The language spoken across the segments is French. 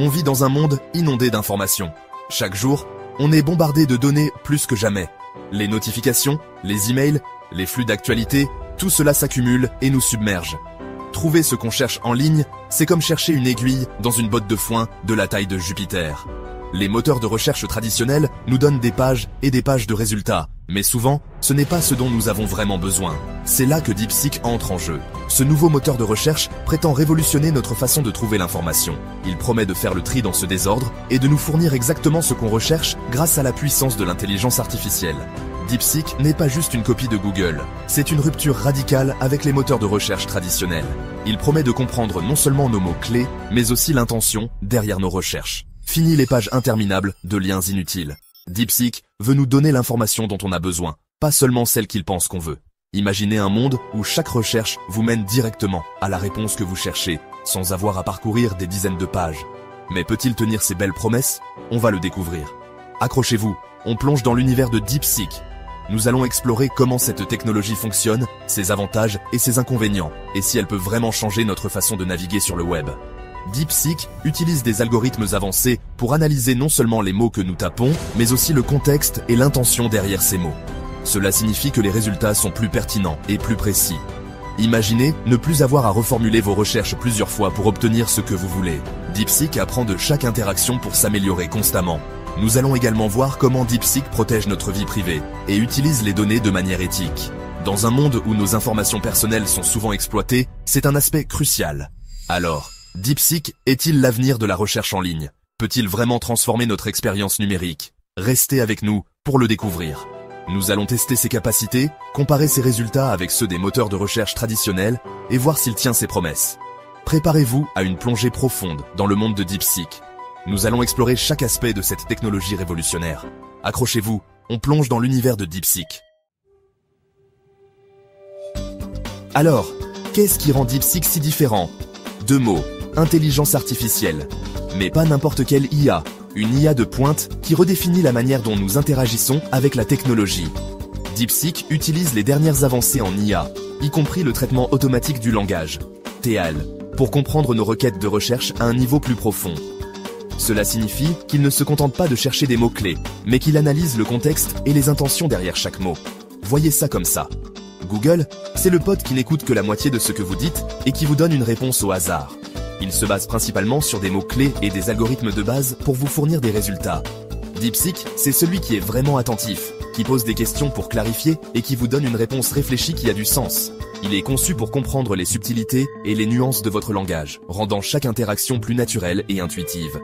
On vit dans un monde inondé d'informations. Chaque jour, on est bombardé de données plus que jamais. Les notifications, les emails, les flux d'actualité, tout cela s'accumule et nous submerge. Trouver ce qu'on cherche en ligne, c'est comme chercher une aiguille dans une botte de foin de la taille de Jupiter. Les moteurs de recherche traditionnels nous donnent des pages et des pages de résultats, mais souvent, ce n'est pas ce dont nous avons vraiment besoin. C'est là que DeepSeek entre en jeu. Ce nouveau moteur de recherche prétend révolutionner notre façon de trouver l'information. Il promet de faire le tri dans ce désordre et de nous fournir exactement ce qu'on recherche grâce à la puissance de l'intelligence artificielle. DeepSeek n'est pas juste une copie de Google, c'est une rupture radicale avec les moteurs de recherche traditionnels. Il promet de comprendre non seulement nos mots-clés, mais aussi l'intention derrière nos recherches. Fini les pages interminables de liens inutiles. DeepSeek veut nous donner l'information dont on a besoin, pas seulement celle qu'il pense qu'on veut. Imaginez un monde où chaque recherche vous mène directement à la réponse que vous cherchez, sans avoir à parcourir des dizaines de pages. Mais peut-il tenir ses belles promesses? On va le découvrir. Accrochez-vous, on plonge dans l'univers de DeepSeek. Nous allons explorer comment cette technologie fonctionne, ses avantages et ses inconvénients, et si elle peut vraiment changer notre façon de naviguer sur le web. DeepSeek utilise des algorithmes avancés pour analyser non seulement les mots que nous tapons, mais aussi le contexte et l'intention derrière ces mots. Cela signifie que les résultats sont plus pertinents et plus précis. Imaginez ne plus avoir à reformuler vos recherches plusieurs fois pour obtenir ce que vous voulez. DeepSeek apprend de chaque interaction pour s'améliorer constamment. Nous allons également voir comment DeepSeek protège notre vie privée et utilise les données de manière éthique. Dans un monde où nos informations personnelles sont souvent exploitées, c'est un aspect crucial. Alors, DeepSeek est-il l'avenir de la recherche en ligne? Peut-il vraiment transformer notre expérience numérique? Restez avec nous pour le découvrir. Nous allons tester ses capacités, comparer ses résultats avec ceux des moteurs de recherche traditionnels et voir s'il tient ses promesses. Préparez-vous à une plongée profonde dans le monde de DeepSeek. Nous allons explorer chaque aspect de cette technologie révolutionnaire. Accrochez-vous, on plonge dans l'univers de DeepSeek. Alors, qu'est-ce qui rend DeepSeek si différent? Deux mots, intelligence artificielle. Mais pas n'importe quelle IA, une IA de pointe qui redéfinit la manière dont nous interagissons avec la technologie. DeepSeek utilise les dernières avancées en IA, y compris le traitement automatique du langage, TAL, pour comprendre nos requêtes de recherche à un niveau plus profond. Cela signifie qu'il ne se contente pas de chercher des mots-clés, mais qu'il analyse le contexte et les intentions derrière chaque mot. Voyez ça comme ça. Google, c'est le pote qui n'écoute que la moitié de ce que vous dites et qui vous donne une réponse au hasard. Il se base principalement sur des mots-clés et des algorithmes de base pour vous fournir des résultats. DeepSeek, c'est celui qui est vraiment attentif, qui pose des questions pour clarifier et qui vous donne une réponse réfléchie qui a du sens. Il est conçu pour comprendre les subtilités et les nuances de votre langage, rendant chaque interaction plus naturelle et intuitive.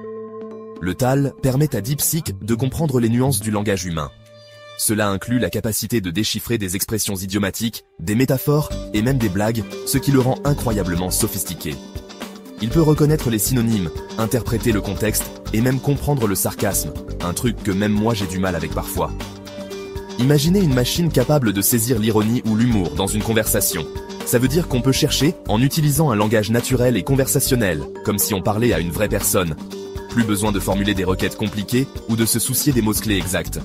Le TAL permet à DeepSeek de comprendre les nuances du langage humain. Cela inclut la capacité de déchiffrer des expressions idiomatiques, des métaphores et même des blagues, ce qui le rend incroyablement sophistiqué. Il peut reconnaître les synonymes, interpréter le contexte et même comprendre le sarcasme, un truc que même moi j'ai du mal avec parfois. Imaginez une machine capable de saisir l'ironie ou l'humour dans une conversation. Ça veut dire qu'on peut chercher en utilisant un langage naturel et conversationnel, comme si on parlait à une vraie personne. Plus besoin de formuler des requêtes compliquées ou de se soucier des mots-clés exacts.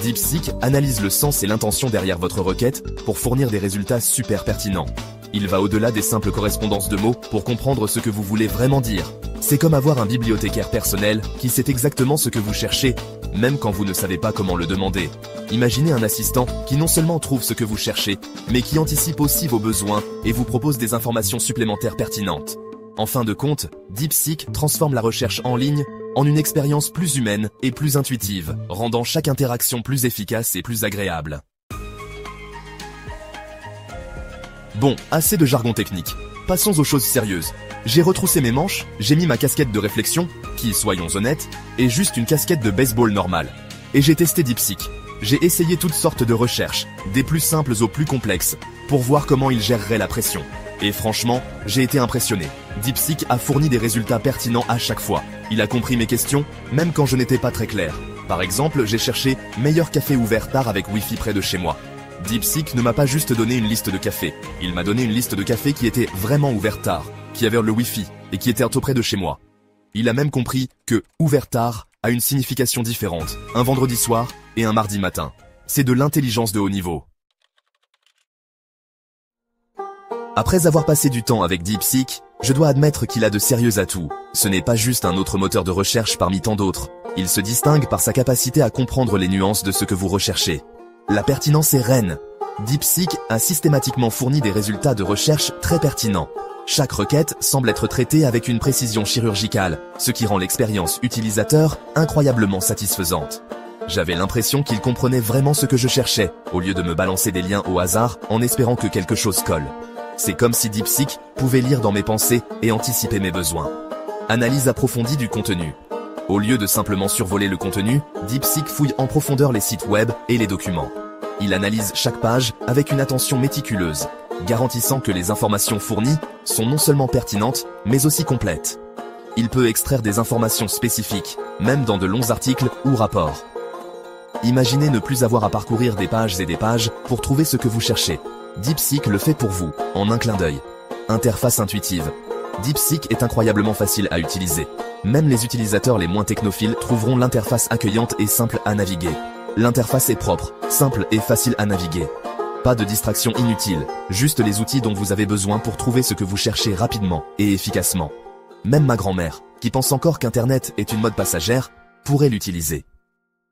DeepSeek analyse le sens et l'intention derrière votre requête pour fournir des résultats super pertinents. Il va au-delà des simples correspondances de mots pour comprendre ce que vous voulez vraiment dire. C'est comme avoir un bibliothécaire personnel qui sait exactement ce que vous cherchez, même quand vous ne savez pas comment le demander. Imaginez un assistant qui non seulement trouve ce que vous cherchez, mais qui anticipe aussi vos besoins et vous propose des informations supplémentaires pertinentes. En fin de compte, DeepSeek transforme la recherche en ligne en une expérience plus humaine et plus intuitive, rendant chaque interaction plus efficace et plus agréable. Bon, assez de jargon technique. Passons aux choses sérieuses. J'ai retroussé mes manches, j'ai mis ma casquette de réflexion, qui, soyons honnêtes, est juste une casquette de baseball normale. Et j'ai testé DeepSeek. J'ai essayé toutes sortes de recherches, des plus simples aux plus complexes, pour voir comment il gérerait la pression. Et franchement, j'ai été impressionné. DeepSeek a fourni des résultats pertinents à chaque fois. Il a compris mes questions, même quand je n'étais pas très clair. Par exemple, j'ai cherché « meilleur café ouvert tard avec Wi-Fi près de chez moi ». DeepSeek ne m'a pas juste donné une liste de cafés. Il m'a donné une liste de cafés qui était vraiment ouvert tard, qui avait le Wi-Fi et qui était tout près de chez moi. Il a même compris que « ouvert tard » a une signification différente, un vendredi soir et un mardi matin. C'est de l'intelligence de haut niveau. Après avoir passé du temps avec DeepSeek, je dois admettre qu'il a de sérieux atouts. Ce n'est pas juste un autre moteur de recherche parmi tant d'autres. Il se distingue par sa capacité à comprendre les nuances de ce que vous recherchez. La pertinence est reine. DeepSeek a systématiquement fourni des résultats de recherche très pertinents. Chaque requête semble être traitée avec une précision chirurgicale, ce qui rend l'expérience utilisateur incroyablement satisfaisante. J'avais l'impression qu'il comprenait vraiment ce que je cherchais, au lieu de me balancer des liens au hasard en espérant que quelque chose colle. C'est comme si DeepSeek pouvait lire dans mes pensées et anticiper mes besoins. Analyse approfondie du contenu. Au lieu de simplement survoler le contenu, DeepSeek fouille en profondeur les sites web et les documents. Il analyse chaque page avec une attention méticuleuse, garantissant que les informations fournies sont non seulement pertinentes, mais aussi complètes. Il peut extraire des informations spécifiques, même dans de longs articles ou rapports. Imaginez ne plus avoir à parcourir des pages et des pages pour trouver ce que vous cherchez. DeepSeek le fait pour vous, en un clin d'œil. Interface intuitive. DeepSeek est incroyablement facile à utiliser. Même les utilisateurs les moins technophiles trouveront l'interface accueillante et simple à naviguer. L'interface est propre, simple et facile à naviguer. Pas de distractions inutiles, juste les outils dont vous avez besoin pour trouver ce que vous cherchez rapidement et efficacement. Même ma grand-mère, qui pense encore qu'Internet est une mode passagère, pourrait l'utiliser.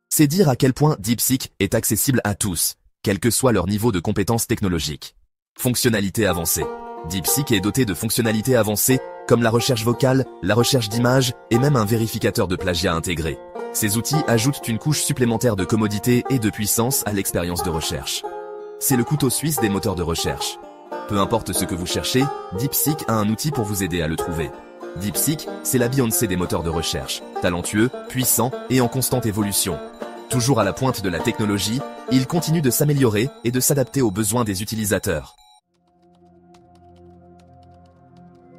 C'est dire à quel point DeepSeek est accessible à tous, quel que soit leur niveau de compétences technologiques. Fonctionnalités avancées. DeepSeek est doté de fonctionnalités avancées comme la recherche vocale, la recherche d'images et même un vérificateur de plagiat intégré. Ces outils ajoutent une couche supplémentaire de commodité et de puissance à l'expérience de recherche. C'est le couteau suisse des moteurs de recherche. Peu importe ce que vous cherchez, DeepSeek a un outil pour vous aider à le trouver. DeepSeek, c'est la Beyoncé des moteurs de recherche, talentueux, puissant et en constante évolution. Toujours à la pointe de la technologie, il continue de s'améliorer et de s'adapter aux besoins des utilisateurs.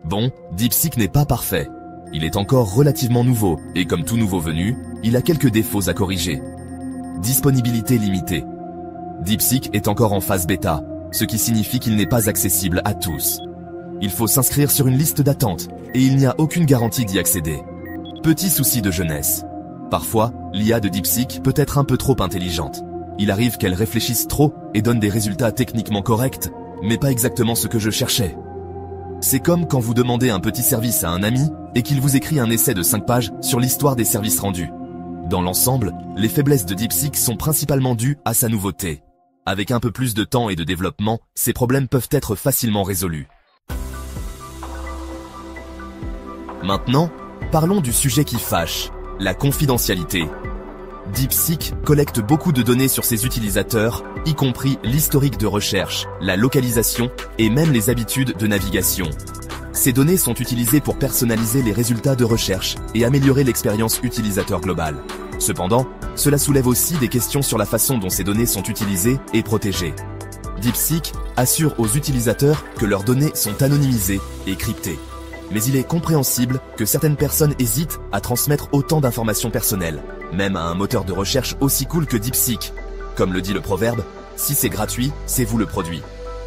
Bon, DeepSeek n'est pas parfait. Il est encore relativement nouveau, et comme tout nouveau venu, il a quelques défauts à corriger. Disponibilité limitée. DeepSeek est encore en phase bêta, ce qui signifie qu'il n'est pas accessible à tous. Il faut s'inscrire sur une liste d'attente, et il n'y a aucune garantie d'y accéder. Petit souci de jeunesse. Parfois, l'IA de DeepSeek peut être un peu trop intelligente. Il arrive qu'elle réfléchisse trop et donne des résultats techniquement corrects, mais pas exactement ce que je cherchais. C'est comme quand vous demandez un petit service à un ami et qu'il vous écrit un essai de 5 pages sur l'histoire des services rendus. Dans l'ensemble, les faiblesses de DeepSeek sont principalement dues à sa nouveauté. Avec un peu plus de temps et de développement, ces problèmes peuvent être facilement résolus. Maintenant, parlons du sujet qui fâche, la confidentialité. DeepSeek collecte beaucoup de données sur ses utilisateurs, y compris l'historique de recherche, la localisation et même les habitudes de navigation. Ces données sont utilisées pour personnaliser les résultats de recherche et améliorer l'expérience utilisateur globale. Cependant, cela soulève aussi des questions sur la façon dont ces données sont utilisées et protégées. DeepSeek assure aux utilisateurs que leurs données sont anonymisées et cryptées. Mais il est compréhensible que certaines personnes hésitent à transmettre autant d'informations personnelles, même à un moteur de recherche aussi cool que DeepSeek. Comme le dit le proverbe, si c'est gratuit, c'est vous le produit.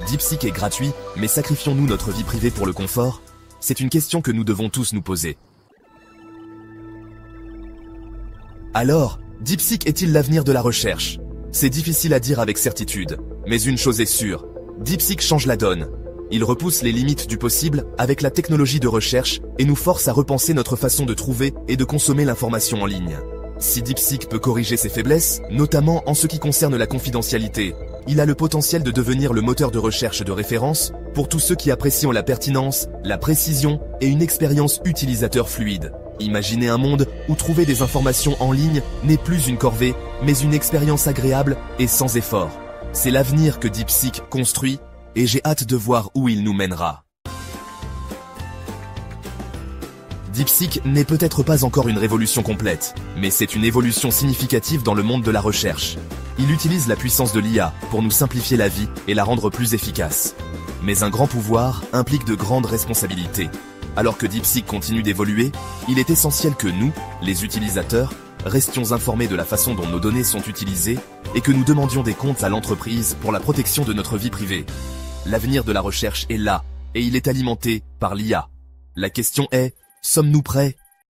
DeepSeek est gratuit, mais sacrifions-nous notre vie privée pour le confort? C'est une question que nous devons tous nous poser. Alors, DeepSeek est-il l'avenir de la recherche? C'est difficile à dire avec certitude, mais une chose est sûre, DeepSeek change la donne. Il repousse les limites du possible avec la technologie de recherche et nous force à repenser notre façon de trouver et de consommer l'information en ligne. Si DeepSeek peut corriger ses faiblesses, notamment en ce qui concerne la confidentialité, il a le potentiel de devenir le moteur de recherche de référence pour tous ceux qui apprécient la pertinence, la précision et une expérience utilisateur fluide. Imaginez un monde où trouver des informations en ligne n'est plus une corvée, mais une expérience agréable et sans effort. C'est l'avenir que DeepSeek construit, et j'ai hâte de voir où il nous mènera. DeepSeek n'est peut-être pas encore une révolution complète, mais c'est une évolution significative dans le monde de la recherche. Il utilise la puissance de l'IA pour nous simplifier la vie et la rendre plus efficace. Mais un grand pouvoir implique de grandes responsabilités. Alors que DeepSeek continue d'évoluer, il est essentiel que nous, les utilisateurs, restions informés de la façon dont nos données sont utilisées et que nous demandions des comptes à l'entreprise pour la protection de notre vie privée. L'avenir de la recherche est là, et il est alimenté par l'IA. La question est, sommes-nous prêts?